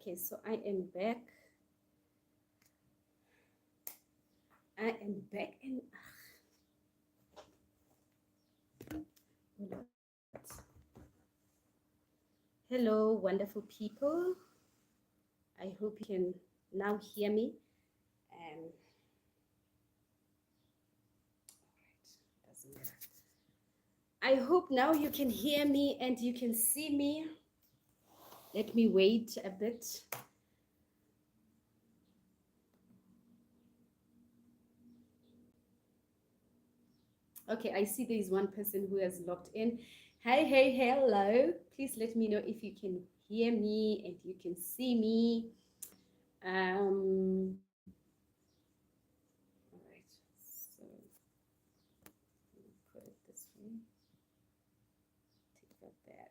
Okay, so I am back. I am back and hello, wonderful people. I hope you can now hear me. Doesn't matter. I hope now you can hear me and you can see me. Let me wait a bit. Okay, I see there is one person who has logged in. Hi, hey, hello. Please let me know if you can hear me and you can see me. All right, so let me put it this way. Take out that.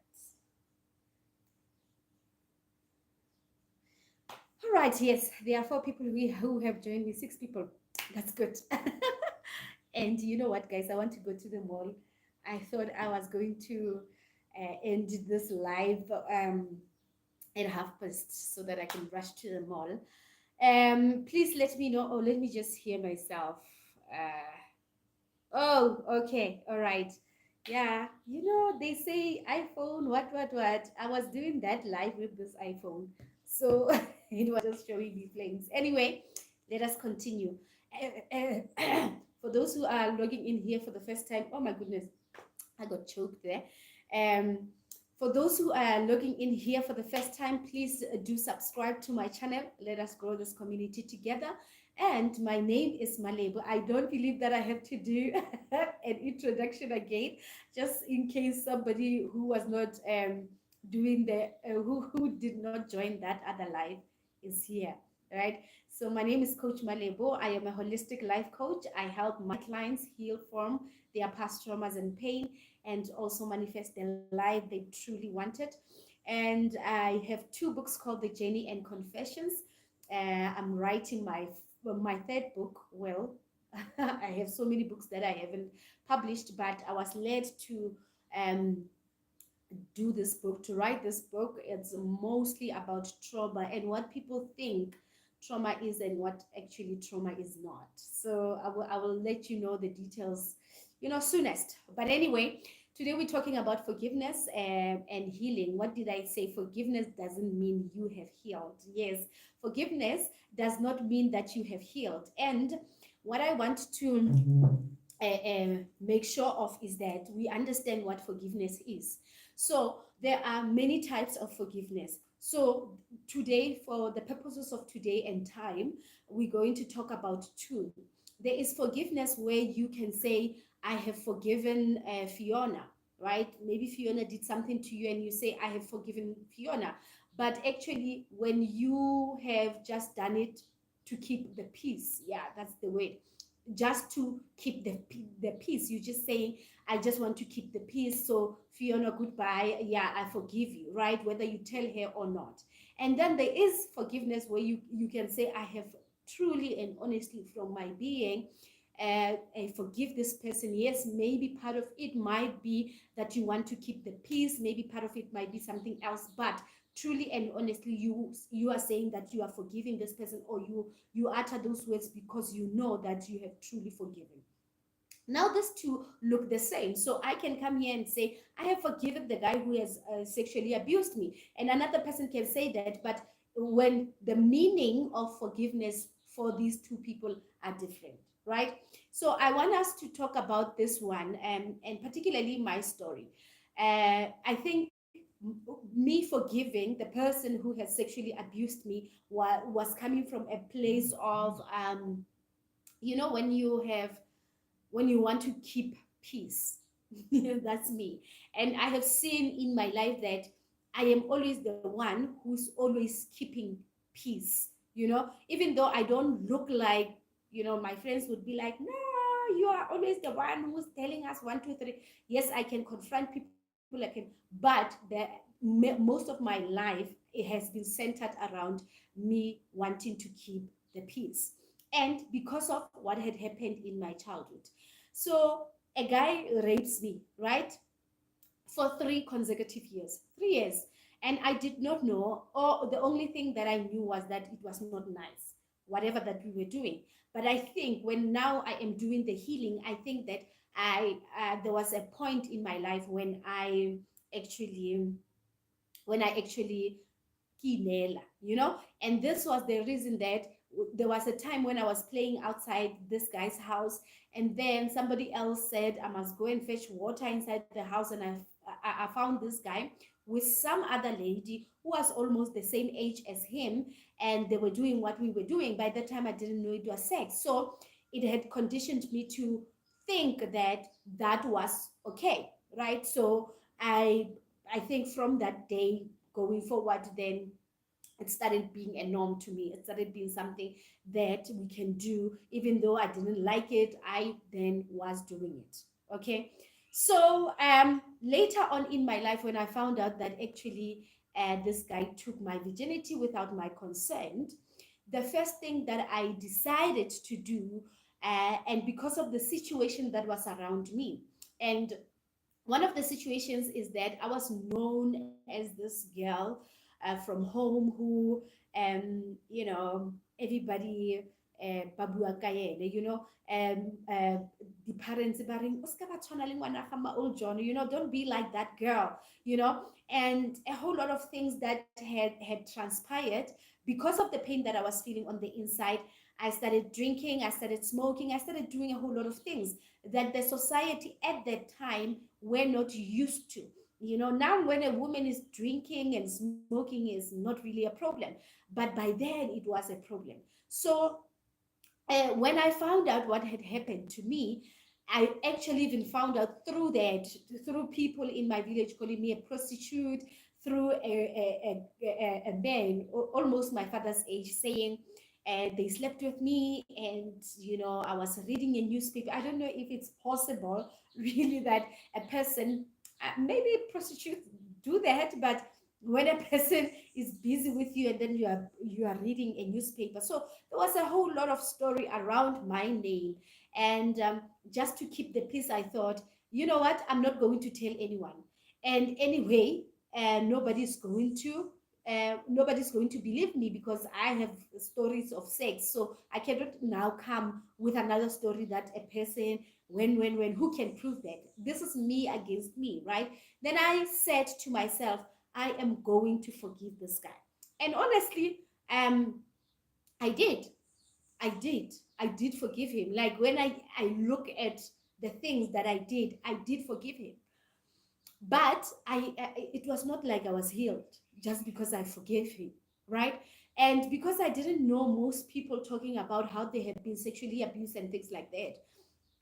All right, yes, there are 4 people who have joined me, 6 people. That's good. And you know what, guys? I want to go to the mall. I thought I was going to end this live at 1:30 so that I can rush to the mall. Please let me know, or let me just hear myself. Oh, okay, all right. Yeah, they say iPhone, what. I was doing that live with this iPhone. So it was just showing me flames. Anyway, let us continue. For those who are logging in here for the first time, oh my goodness, I got choked there. Um, for those who are logging in here for the first time, please do subscribe to my channel. Let us grow this community together. And my name is Malebo. I don't believe that I have to do an introduction again, just in case somebody who was not doing who did not join that other live is here, right? So my name is Coach Malebo. I am a holistic life coach. I help my clients heal from their past traumas and pain and also manifest the life they truly wanted. And I have 2 books called The Journey and Confessions. I'm writing my third book. Well, I have so many books that I haven't published, but I was led to um, do this book, to write this book. It's mostly about trauma and what people think trauma is and what actually trauma is not. So I will let you know the details, soonest. But anyway, today we're talking about forgiveness and healing. What did I say? Forgiveness doesn't mean you have healed. Yes, forgiveness does not mean that you have healed. And what I want to make sure of is that we understand what forgiveness is. So there are many types of forgiveness. So today, for the purposes of today and time, we're going to talk about 2. There is forgiveness where you can say, I have forgiven Fiona, right? Maybe Fiona did something to you and you say, I have forgiven Fiona. But actually, when you have just done it to keep the peace, yeah, that's the word, just to keep the peace. You just saying, I just want to keep the peace. So Fiona, goodbye. Yeah, I forgive you, right? Whether you tell her or not. And then there is forgiveness where you can say, I have truly and honestly from my being I forgive this person. Yes, maybe part of it might be that you want to keep the peace. Maybe part of it might be something else. But truly and honestly, you are saying that you are forgiving this person, or you utter those words because you know that you have truly forgiven. Now these 2 look the same. So I can come here and say, I have forgiven the guy who has sexually abused me. And another person can say that, but when the meaning of forgiveness for these 2 people are different, right? So I want us to talk about this one, and particularly my story. I think me forgiving the person who has sexually abused me was coming from a place of, when you want to keep peace. That's me. And I have seen in my life that I am always the one who's always keeping peace, even though I don't look like, my friends would be like, no, you are always the one who's telling us 1, 2, 3. Yes, I can confront people, I can, but most of my life, it has been centered around me wanting to keep the peace, and because of what had happened in my childhood. So a guy rapes me, right? For 3 consecutive years. 3 years. And I did not know, or the only thing that I knew was that it was not nice, whatever that we were doing. But I think when now I am doing the healing, I think that there was a point in my life actually when I actually kinela, and this was the reason that there was a time when I was playing outside this guy's house, and then somebody else said I must go and fetch water inside the house, and I found this guy with some other lady who was almost the same age as him, and they were doing what we were doing. By the time I didn't know it was sex, so it had conditioned me to think that that was okay, right? So I think from that day going forward, then it started being a norm to me. It started being something that we can do, even though I didn't like it. I then was doing it. Okay. So later on in my life, when I found out that actually this guy took my virginity without my consent, the first thing that I decided to do, and because of the situation that was around me, and one of the situations is that I was known as this girl from home who, everybody babua ka ene, the parents ba reng, "O ska ba tshwana le ngwana ga ma old John, don't be like that girl, and a whole lot of things that had transpired because of the pain that I was feeling on the inside. I started drinking, I started smoking, I started doing a whole lot of things that the society at that time were not used to. Now when a woman is drinking and smoking is not really a problem, but by then it was a problem. So when I found out what had happened to me, I actually even found out through people in my village calling me a prostitute, through a man almost my father's age saying they slept with me, and I was reading a newspaper. I don't know if it's possible really that a person, maybe prostitutes do that, but when a person is busy with you and then you are reading a newspaper. So there was a whole lot of story around my name, and just to keep the peace, I thought, you know what, I'm not going to tell anyone, and anyway, nobody's going to believe me because I have stories of sex. So I cannot now come with another story that a person, when, who can prove that? This is me against me, right? Then I said to myself, I am going to forgive this guy. And honestly, I did. I did forgive him. Like when I look at the things that I did forgive him. But it was not like I was healed just because I forgave him, right? And because I didn't know most people talking about how they have been sexually abused and things like that,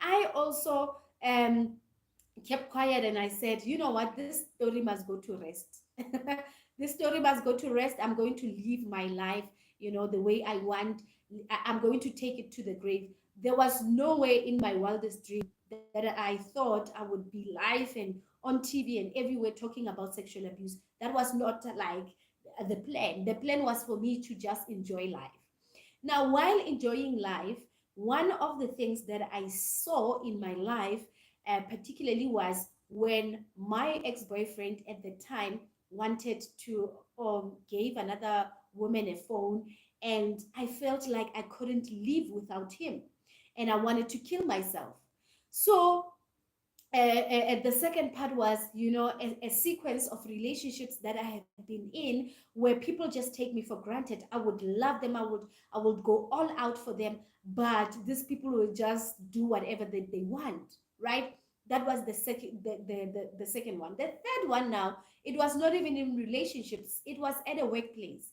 I also kept quiet, and I said, you know what, this story must go to rest. This story must go to rest. I'm going to live my life, the way I want. I'm going to take it to the grave. There was no way in my wildest dream that I thought I would be live and on TV and everywhere talking about sexual abuse. That was not like the plan. The plan was for me to just enjoy life. Now, while enjoying life, one of the things that I saw in my life, particularly, was when my ex-boyfriend at the time wanted to give another woman a phone, and I felt like I couldn't live without him, and I wanted to kill myself. So the second part was, a sequence of relationships that I have been in where people just take me for granted. I would love them, I would go all out for them, but these people will just do whatever they want, right? That was the second one. The third one, now, it was not even in relationships, it was at a workplace.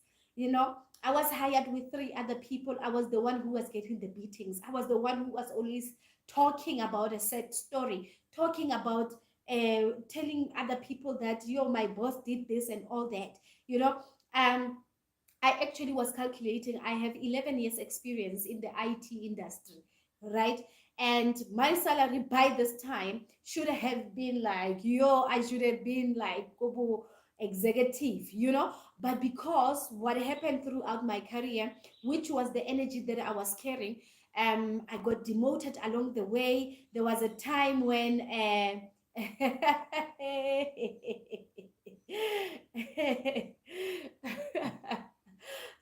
I was hired with three other people. I was the one who was getting the beatings. I was the one who was always talking about a sad story, talking about telling other people that, my boss did this and all that, you know. Um, I actually was calculating. I have 11 years experience in the IT industry, right? And my salary by this time should have been like, I should have been like Kobo executive, But because what happened throughout my career, which was the energy that I was carrying, I got demoted along the way. There was a time when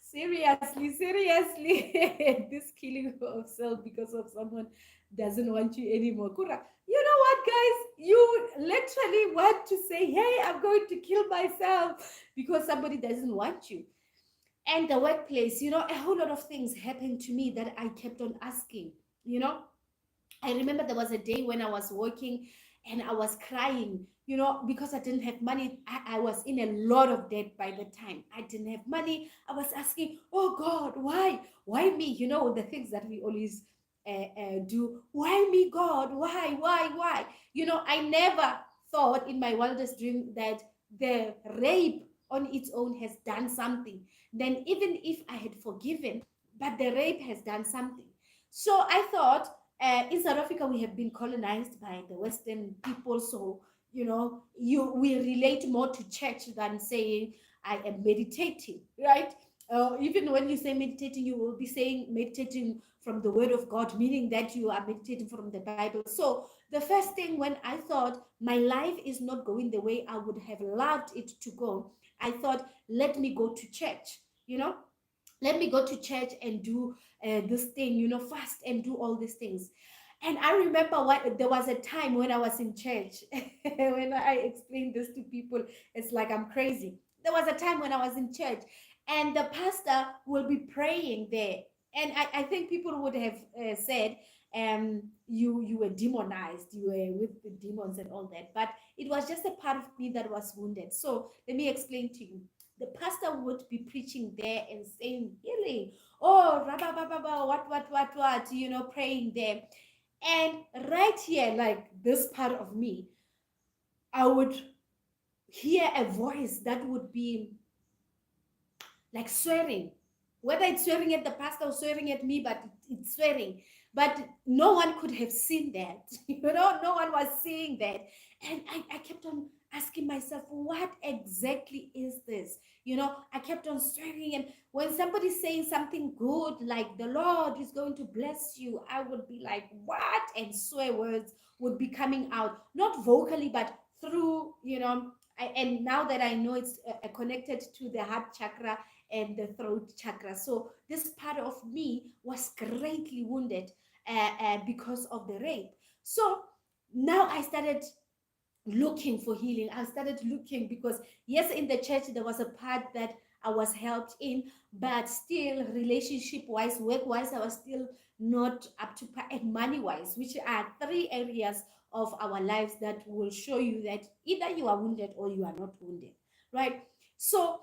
Seriously, seriously, this killing of self because of someone doesn't want you anymore. Kura, you know what, guys? You literally want to say, "Hey, I'm going to kill myself," because somebody doesn't want you. And the workplace, a whole lot of things happened to me that I kept on asking. You know, I remember there was a day when I was working and I was crying, because I didn't have money. I was in a lot of debt by the time. I didn't have money. I was asking, oh God, why? Why me? The things that we always do. Why me, God? Why? Why? I never thought in my wildest dream that the rape on its own has done something. Then, even if I had forgiven, but the rape has done something. So I thought, in South Africa, we have been colonized by the Western people, so we relate more to church than saying I am meditating, right? Even when you say meditating, you will be saying meditating from the Word of God, meaning that you are meditating from the Bible. So the first thing when I thought my life is not going the way I would have loved it to go, I thought, let me go to church. You know, let me go to church and do this thing, fast and do all these things. And I remember there was a time when I was in church. When I explained this to people, it's like I'm crazy. There was a time when I was in church, and the pastor will be praying there. And I think people would have said, you were demonized, you were with the demons and all that. But it was just a part of me that was wounded. So let me explain to you. The pastor would be preaching there and saying healing. Oh, rabba, what, praying there. And right here, like this part of me, I would hear a voice that would be like swearing, whether it's swearing at the pastor or swearing at me, but it's swearing. But no one could have seen that. No one was seeing that. And I kept on asking myself, what exactly is this? I kept on swearing. And when somebody's saying something good, like the Lord is going to bless you, I would be like, what? And swear words would be coming out, not vocally, but through, and now that I know it's connected to the heart chakra and the throat chakra. So this part of me was greatly wounded because of the rape. So now I started looking for healing. I started looking because, yes, in the church, there was a part that I was helped in, but still, relationship wise, work wise, I was still not up to par, and money wise, which are three areas of our lives that will show you that either you are wounded or you are not wounded, right? So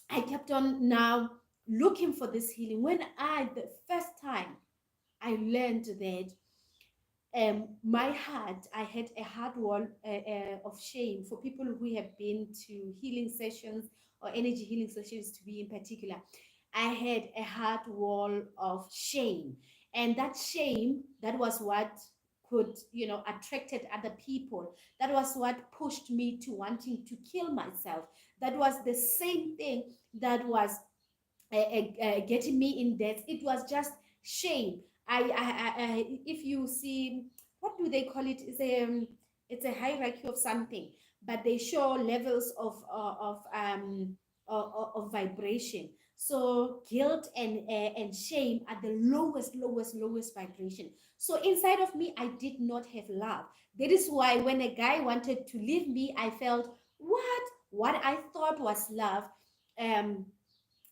I kept on now looking for this healing. When the first time I learned that my heart, I had a hard wall of shame. For people who have been to healing sessions or energy healing sessions, to be in particular, I had a hard wall of shame. And that shame, that was what could, attracted other people. That was what pushed me to wanting to kill myself. That was the same thing that was getting me in debt. It was just shame. If you see, what do they call it? It's a hierarchy of something, but they show levels of vibration. So guilt and shame are the lowest vibration. So inside of me, I did not have love. That is why when a guy wanted to leave me, I felt what I thought was love. Um,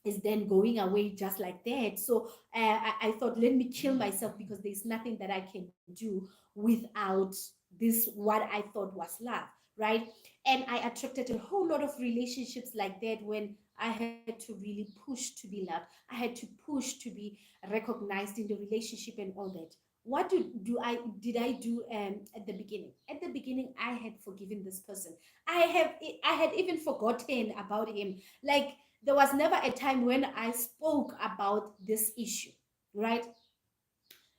is then going away just like that. So I thought, let me kill myself because there's nothing that I can do without this, what I thought was love, right? And I attracted a whole lot of relationships like that when I had to really push to be loved. I had to push to be recognized in the relationship and all that. What did I do at the beginning? At the beginning, I had forgiven this person. I had even forgotten about him. Like, there was never a time when I spoke about this issue, right?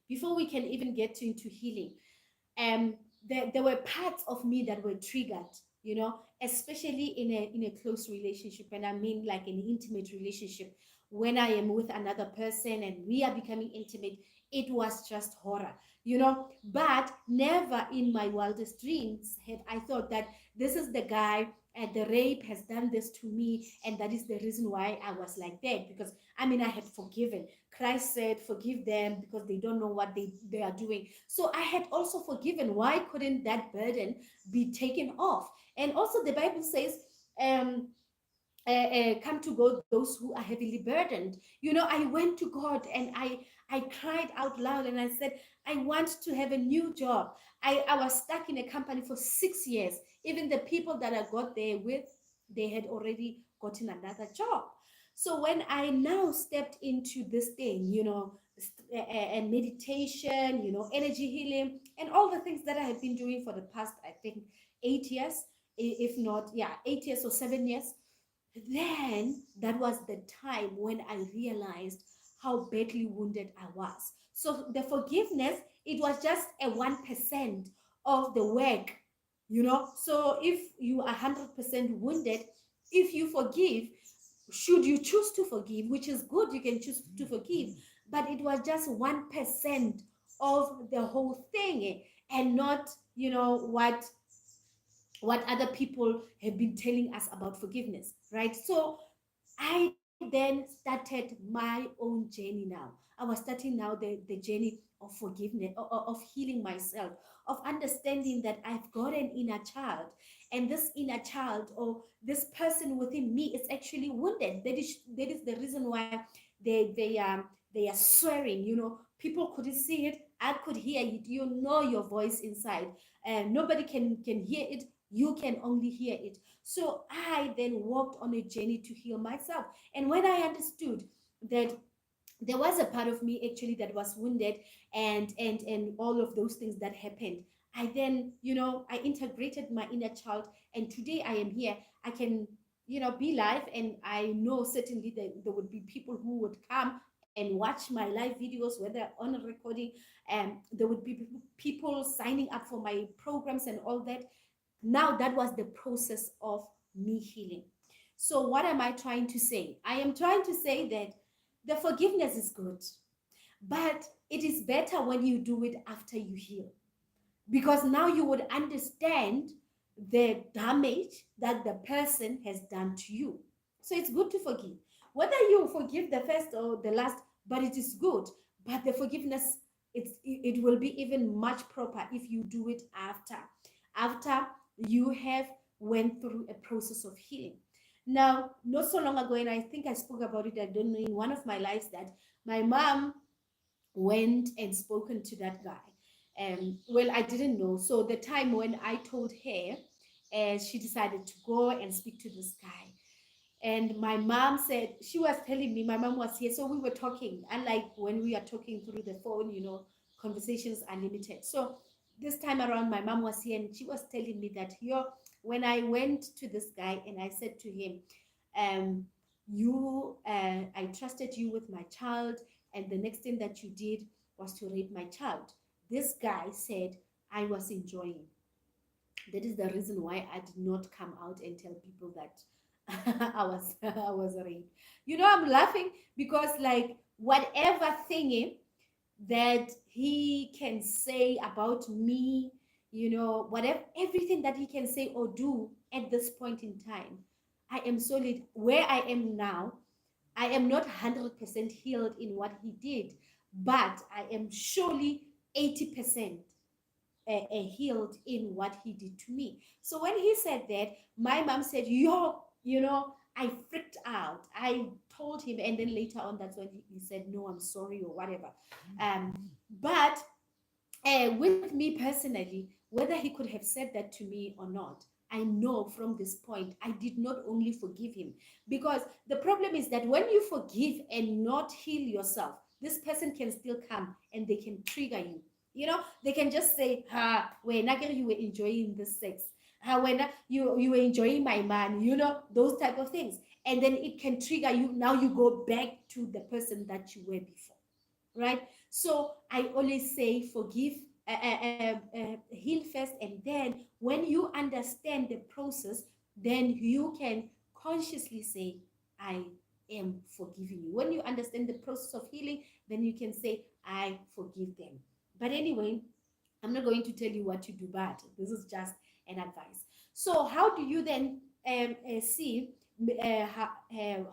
Before we can even get into healing, um, there were parts of me that were triggered, especially in a close relationship, and I mean like an intimate relationship. When I am with another person and we are becoming intimate, it was just horror, But never in my wildest dreams had I thought that this is the guy the rape has done this to me, and that is the reason why I was like that. Because I mean, I had forgiven. Christ said, "Forgive them because they don't know what they are doing." So I had also forgiven. Why couldn't that burden be taken off? And also, the Bible says, um, come to God those who are heavily burdened. I went to God and I cried out loud and I said, I want to have a new job. I was stuck in a company for 6 years. Even the people that I got there with, they had already gotten another job. So when I now stepped into this thing, and meditation, energy healing, and all the things that I have been doing for the past, I think, 8 years, if not, yeah, 8 years or 7 years, then that was the time when I realized how badly wounded I was. So the forgiveness, it was just a 1% of the work. So if you are 100% wounded, if you forgive, should you choose to forgive, which is good, you can choose to forgive, but it was just 1% of the whole thing, and not, what other people have been telling us about forgiveness, right? So I then started my own journey now. I was starting now the journey of forgiveness, of healing myself, of understanding that I've got an inner child, and this inner child, or this person within me, is actually wounded. That is the reason why they are swearing. People couldn't see it. I could hear it. Your voice inside, and nobody can hear it. You can only hear it. So I then walked on a journey to heal myself. And when I understood that there was a part of me actually that was wounded, and all of those things that happened, I then, I integrated my inner child, and today I am here. I can, be live, and I know certainly that there would be people who would come and watch my live videos, whether on a recording, and there would be people signing up for my programs and all that. Now that was the process of me healing. So what am I trying to say? I am trying to say that the forgiveness is good, but it is better when you do it after you heal, because now you would understand the damage that the person has done to you. So it's good to forgive. Whether you forgive the first or the last, but it is good. But the forgiveness, it will be even much proper if you do it after you have went through a process of healing. Now, not so long ago, and I think I spoke about it, I don't know, in one of my lives, that my mom went and spoken to that guy. Well, I didn't know. So the time when I told her, she decided to go and speak to this guy. And my mom said, she was telling me, my mom was here. So we were talking, unlike when we are talking through the phone, conversations are limited. So this time around, my mom was here and she was telling me that, when I went to this guy and I said to him, um, I trusted you with my child, and the next thing that you did was to rape my child. This guy said, I was enjoying. That is the reason why I did not come out and tell people that I was raped. I'm laughing because, like, whatever thingy that he can say about me, whatever, everything that he can say or do at this point in time, I am solid where I am now. I am not 100% healed in what he did, but I am surely 80% healed in what he did to me. So when he said that, my mom said, I freaked out. I told him, and then later on, that's when he said, no, I'm sorry, or whatever. But with me personally, whether he could have said that to me or not, I know from this point, I did not only forgive him, because the problem is that when you forgive and not heal yourself, this person can still come and they can trigger you. They can just say, when you were enjoying this sex, when you were enjoying my man, those type of things. And then it can trigger you. Now you go back to the person that you were before, right? So I always say forgive, heal first, and then when you understand the process, then you can consciously say, I am forgiving you. When you understand the process of healing, then you can say, I forgive them. But anyway, I'm not going to tell you what to do, but this is just an advice. So how do you then see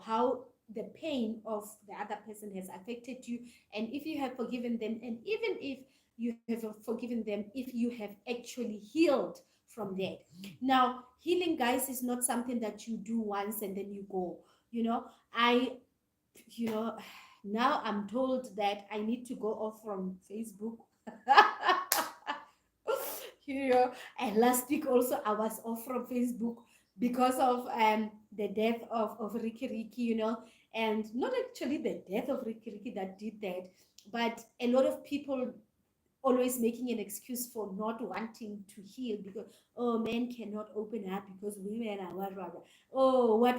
how the pain of the other person has affected you, and if you have forgiven them, and even if you have forgiven them, if you have actually healed from that. Now, healing, guys, is not something that you do once and then you go. You know, I, you know, now I'm told that I need to go off from Facebook. you know, and last week also I was off from Facebook because of the death of Ricky Ricky, and not actually the death of Ricky Ricky that did that, but a lot of people always making an excuse for not wanting to heal, because oh, men cannot open up because women are what, oh, what,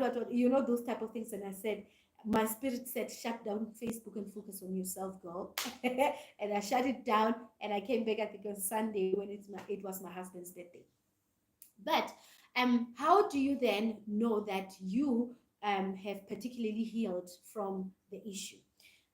those type of things. And I said, my spirit said, shut down Facebook and focus on yourself, girl. And I shut it down, and I came back, I think, on Sunday, when it was my husband's birthday. But how do you then know that you have particularly healed from the issue?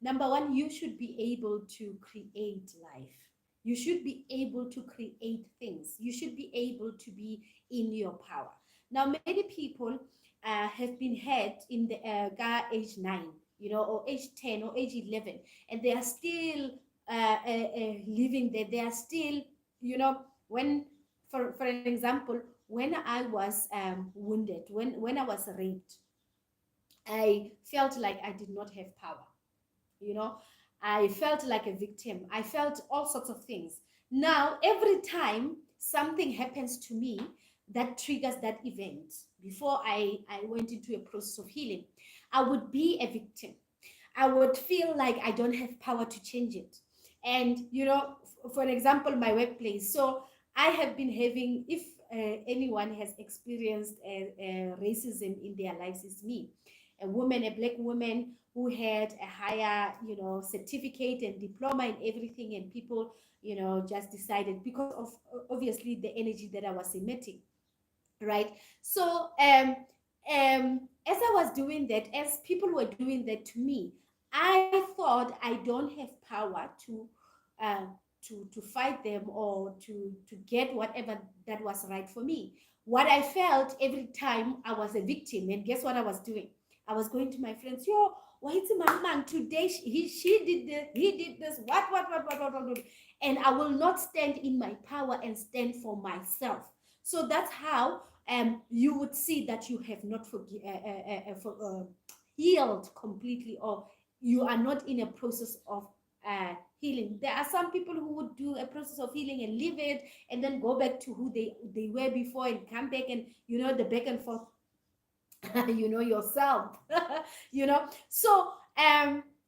Number one, you should be able to create life. You should be able to create things. You should be able to be in your power. Now, many people have been had in the age 9, or age 10 or age 11, and they are still living there. They are still, when, for an example, when I was wounded, when I was raped, I felt like I did not have power. you know I felt like a victim. I felt all sorts of things. Now, every time something happens to me that triggers that event, before I went into a process of healing, I would be a victim. I would feel like I don't have power to change it. And, for an example, my workplace. So I have been having, if anyone has experienced racism in their lives, is me. A woman, a black woman who had a higher, certificate and diploma and everything, and people, just decided, because of obviously the energy that I was emitting, right? So as I was doing that, as people were doing that to me, I thought I don't have power uh, to fight them, or to get whatever that was right for me. What I felt every time I was a victim, and guess what I was doing? I was going to my friends, yo, why is my man today? She did this, he did this, what, and I will not stand in my power and stand for myself. So that's how you would see that you have not healed completely, or you are not in a process of healing. There are some people who would do a process of healing and leave it, and then go back to who they were before, and come back, and the back and forth, yourself. So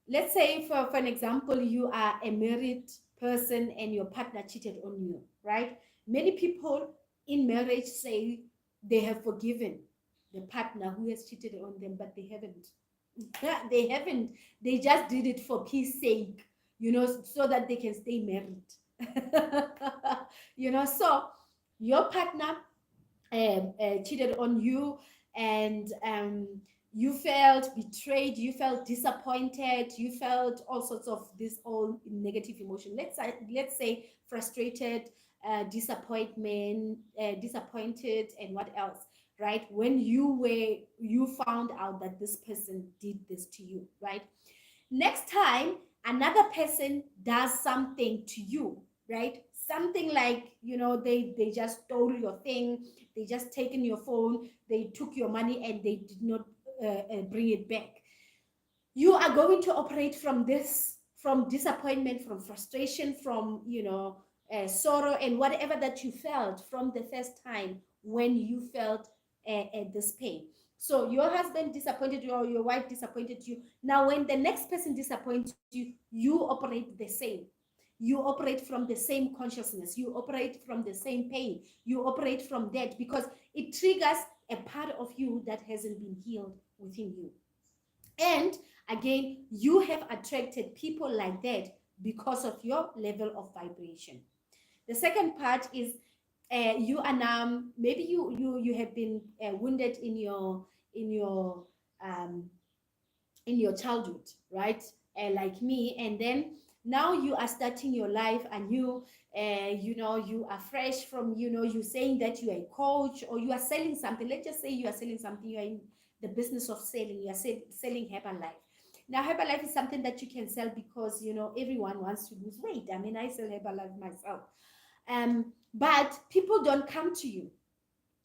let's say, for an example, you are a married person and your partner cheated on you, right? Many people in marriage say they have forgiven the partner who has cheated on them, but they haven't. They haven't. They just did it for peace sake, so that they can stay married. So your partner cheated on you, and you felt betrayed, you felt disappointed, you felt all sorts of this all negative emotion. Let's say frustrated, disappointed, and what else, right? When you found out that this person did this to you, right? Next time another person does something to you, right? Something like, they just stole your thing, they just taken your phone, they took your money, and they did not bring it back. You are going to operate from this, from disappointment, from frustration, from sorrow, and whatever that you felt from the first time when you felt this pain. So your husband disappointed you, or your wife disappointed you. Now, when the next person disappoints you, you operate the same. You operate from the same consciousness, you operate from the same pain, you operate from that, because it triggers a part of you that hasn't been healed within you. And again, you have attracted people like that because of your level of vibration. The second part is, you are now, maybe you have been wounded in um, your childhood, right? Like me, and then Now you are starting your life anew. You are fresh from, you saying that you are a coach or you are selling something. Let's just say you are selling something. You are in the business of selling. You are selling Herbalife. Now, Herbalife is something that you can sell because, everyone wants to lose weight. I mean, I sell Herbalife myself. But people don't come to you,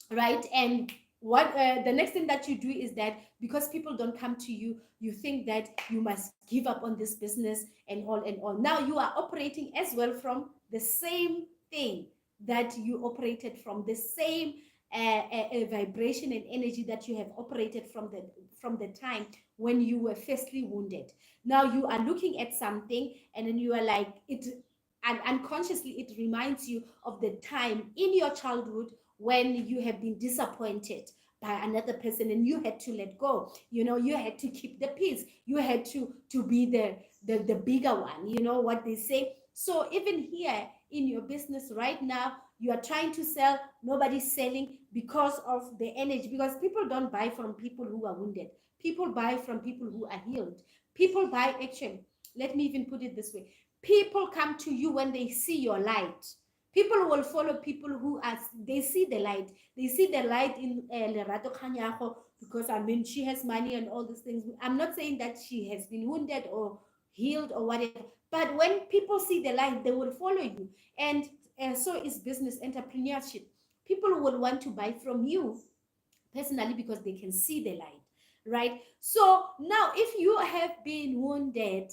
right? And what the next thing that you do is that because people don't come to you, you think that you must give up on this business and all and all. Now you are operating as well from the same thing that you operated from, the same vibration and energy that you have operated from the time when you were firstly wounded. Now you are looking at something and then you are like it, and unconsciously it reminds you of the time in your childhood when you have been disappointed by another person and you had to let go. You had to keep the peace. You had to be the bigger one, what they say. So even here in your business right now, you are trying to sell, nobody's selling because of the energy, because people don't buy from people who are wounded. People buy from people who are healed. People buy, actually, let me even put it this way, people come to you when they see your light. People will follow people who are, they see the light. They see the light in Lerato Kanyaho, because I mean she has money and all these things. I'm not saying that she has been wounded or healed or whatever, but when people see the light, they will follow you. And so is business entrepreneurship. People will want to buy from you personally because they can see the light, right? So now if you have been wounded,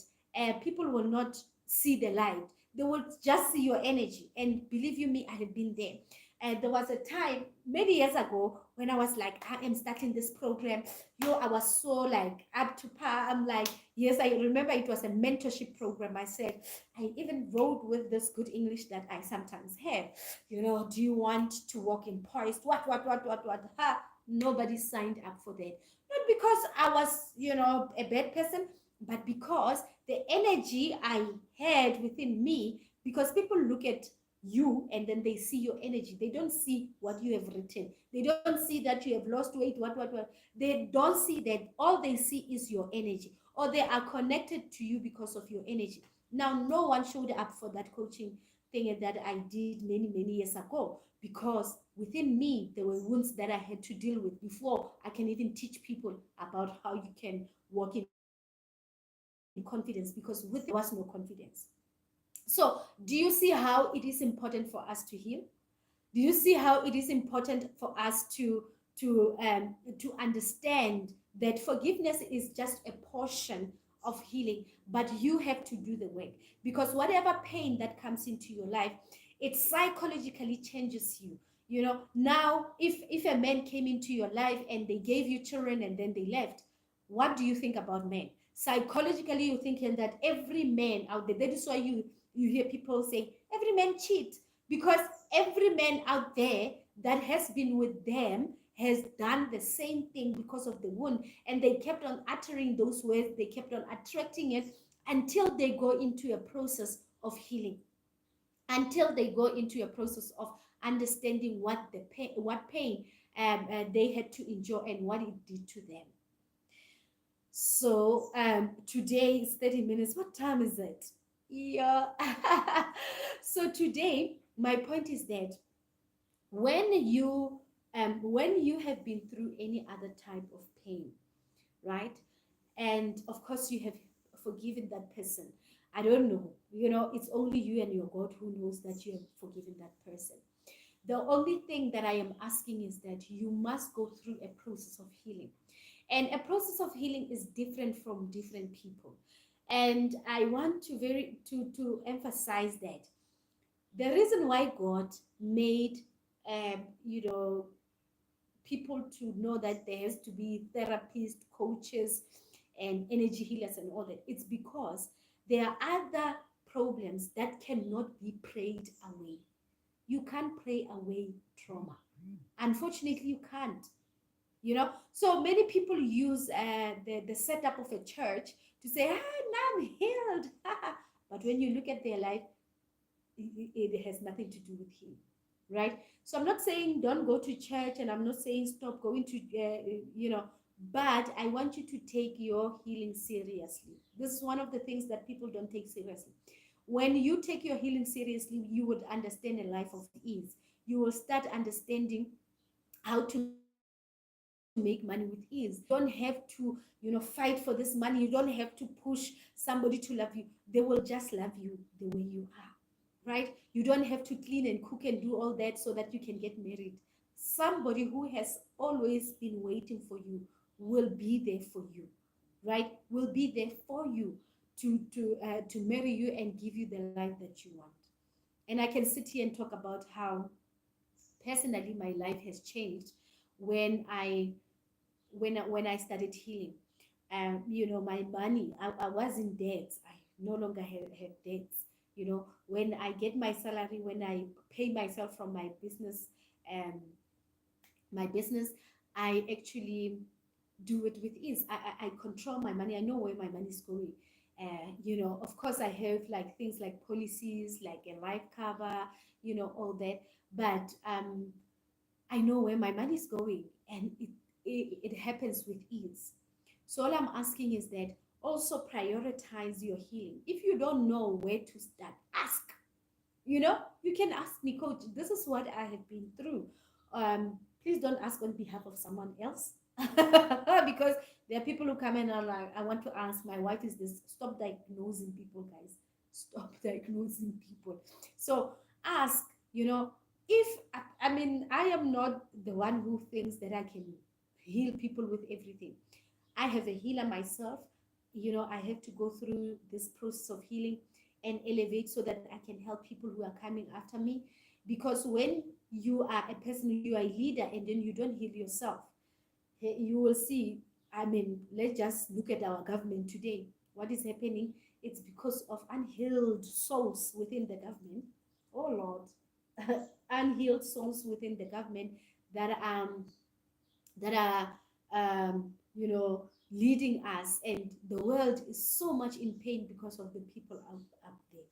people will not see the light. They will just see your energy. And believe you me, I have been there. And there was a time many years ago when I was like, I am starting this program. I was so like up to par. I'm like, yes, I remember it was a mentorship program. I said, I even wrote with this good English that I sometimes have, do you want to walk in poised? What? Ha, nobody signed up for that. Not because I was, a bad person, but because the energy I had within me, because people look at you and then they see your energy. They don't see what you have written. They don't see that you have lost weight, what. They don't see that. All they see is your energy, or they are connected to you because of your energy. Now, no one showed up for that coaching thing that I did many, many years ago, because within me there were wounds that I had to deal with before I can even teach people about how you can walk in confidence, because within me there was no confidence. So do you see how it is important for us to heal? Do you see how it is important for us to understand that forgiveness is just a portion of healing, but you have to do the work, because whatever pain that comes into your life, it psychologically changes you. Now if a man came into your life and they gave you children and then they left, what do you think about men? Psychologically you're thinking that every man out there, that is why you hear people saying every man cheat, because every man out there that has been with them has done the same thing because of the wound, and they kept on uttering those words, they kept on attracting it until they go into a process of healing, until they go into a process of understanding what pain they had to endure and what it did to them. So today is 30 minutes. What time is it? Yeah. So today my point is that when you have been through any other type of pain, right? And of course you have forgiven that person. I don't know, it's only you and your God who knows that you have forgiven that person. The only thing that I am asking is that you must go through a process of healing, and a process of healing is different from different people. And I want to emphasize that the reason why God made you know people to know that there has to be therapists, coaches, and energy healers and all that, it's because there are other problems that cannot be prayed away. You can't pray away trauma. Unfortunately, you can't. So many people use the setup of a church to say, now I'm healed. But when you look at their life, it has nothing to do with him, right? So I'm not saying don't go to church, and I'm not saying stop going to But I want you to take your healing seriously. This is one of the things that people don't take seriously. When you take your healing seriously, you would understand a life of ease. You will start understanding how to make money with ease. You don't have to, fight for this money. You don't have to push somebody to love you. They will just love you the way you are. Right? You don't have to clean and cook and do all that so that you can get married. Somebody who has always been waiting for you will be there for you, right? Will be there for you to marry you and give you the life that you want. And I can sit here and talk about how personally my life has changed when I started healing. My money, I was in debt. I no longer have debts. When I get my salary, when I pay myself from um my business, I actually do it with ease. I control my money. I know where my money is going. Of course, I have like things like policies, like a life cover, all that. But I know where my money is going, and it happens with ease. So all I'm asking is that also prioritize your healing. If you don't know where to start, ask. You can ask me, coach, this is what I have been through. Please don't ask on behalf of someone else. Because there are people who come in and are like, I want to ask, my wife is this. Stop diagnosing people, guys. Stop diagnosing people. So ask, if I mean, I am not the one who thinks that I can heal people with everything. I have a healer myself. I have to go through this process of healing and elevate so that I can help people who are coming after me. Because when you are a person, you are a leader, and then you don't heal yourself, you will see. I mean, let's just look at our government today. What is happening? It's because of unhealed souls within the government. Oh Lord, unhealed souls within the government that are leading us, and the world is so much in pain because of the people up there.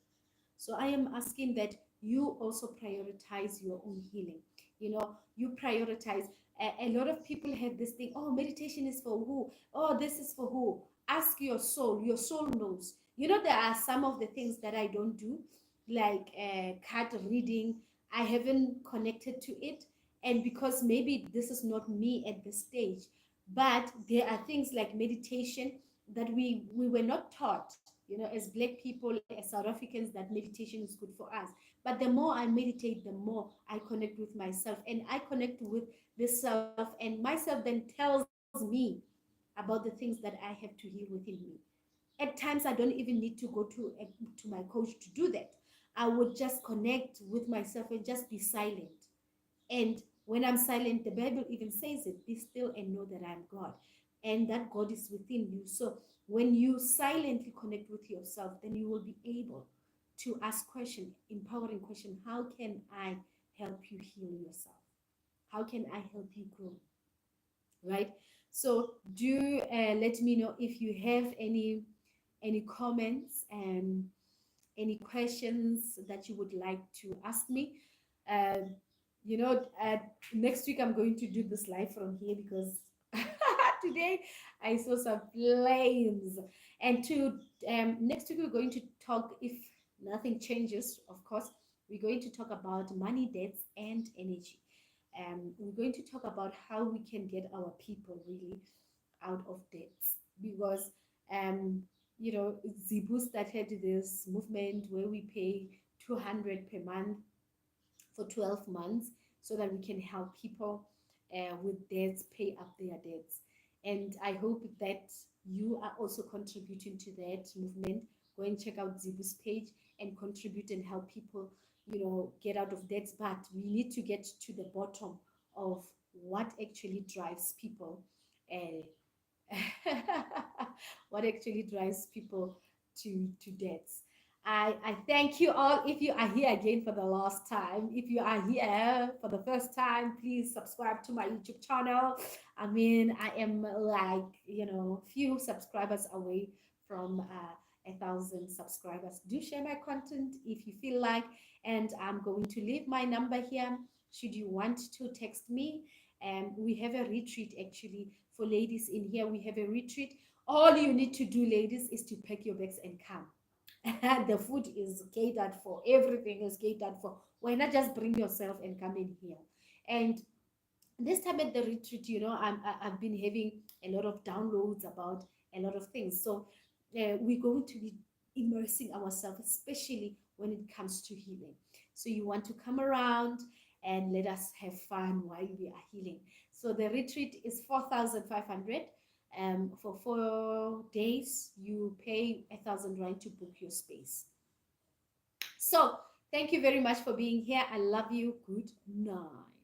So I am asking that you also prioritize your own healing. You prioritize. A lot of people have this thing, oh, meditation is for who? Oh, this is for who? Ask your soul. Your soul knows. There are some of the things that I don't do, like card reading. I haven't connected to it. And because maybe this is not me at this stage, but there are things like meditation that we were not taught, as Black people, as South Africans, that meditation is good for us. But the more I meditate, the more I connect with myself, and I connect with the self, and myself then tells me about the things that I have to heal within me. At times, I don't even need to go to my coach to do that. I would just connect with myself and just be silent. And when I'm silent, the Bible even says it, be still and know that I'm God, and that God is within you. So when you silently connect with yourself, then you will be able to ask question, empowering question. How can I help you heal yourself? How can I help you grow? Right? So do let me know if you have any comments and any questions that you would like to ask me. Uh, you know, uh, Next week I'm going to do this live from here because today I saw some flames. And next week we're going to talk, if nothing changes, of course, we're going to talk about money, debts, and energy. We're going to talk about how we can get our people really out of debts, because um Zibu started this movement where we pay 200 per month for 12 months so that we can help people with debts pay up their debts. And I hope that you are also contributing to that movement. Go and check out Zibu's page and contribute and help people, get out of debts. But we need to get to the bottom of what actually drives people uh, what actually drives people to debts. I thank you all. If you are here again for the last time, if you are here for the first time, please subscribe to my YouTube channel. I mean, I am like, few subscribers away from 1,000 subscribers. Do share my content if you feel like, and I'm going to leave my number here should you want to text me. We have a retreat actually for ladies in here. We have a retreat. All you need to do, ladies, is to pack your bags and come. The food is catered for, everything is catered for. Why not just bring yourself and come in here? And this time at the retreat, I've been having a lot of downloads about a lot of things. So we're going to be immersing ourselves, especially when it comes to healing. So you want to come around and let us have fun while we are healing. So the retreat is 4,500. For 4 days, you pay 1,000 rand to book your space. So thank you very much for being here. I love you. Good night.